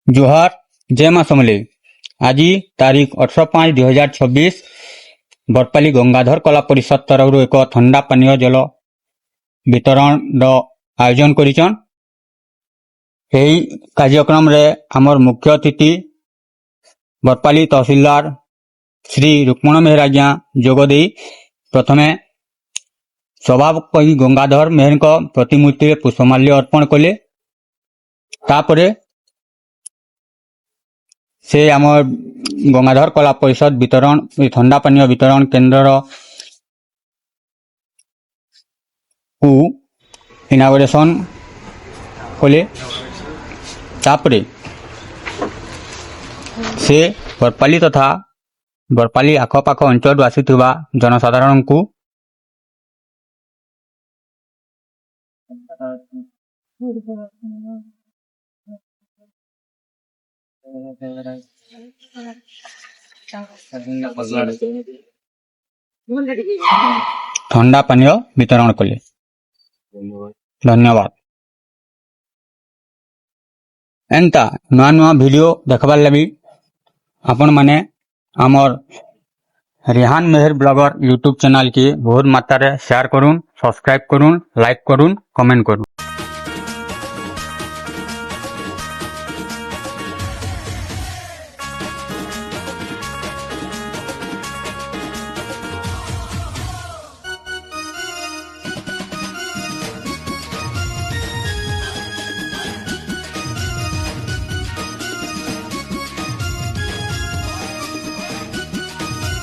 जोहार जय मां समले। आज तारीख 18/5/2026 बरपाली गंगाधर कला परिषद तरफ एक ठंडा पानीय जल वितरण आयोजन करिछन। एही कार्यक्रम रे हमर मुख्य अतिथि बरपाली तहसीलदार श्री रुक्मण मेहर आज्ञा जोगदे प्रथमे सभापति गंगाधर मेहर प्रतिमूर्ति पुष्पमाल्य अर्पण कले। तापरे से आमर गंगाधर कला परिषद वितरण ठंडा पानीय वितरण केन्द्र को इनागुरेशन कले। तापरे से बरपाली तथा बरपाली आखपाख अंचल आसीथिबा जनसाधारण को ठंडा पानीय वितरण कले। धन्यवाद। एंता नुआ नुआ वीडियो देखबार लगी आपण माने आमर रेहान मेहर ब्लॉगर यूट्यूब चैनल की बहुत मात्रा शेयर करूँ, सब्सक्राइब करूँ, लाइक करूँ, कमेंट करूँ।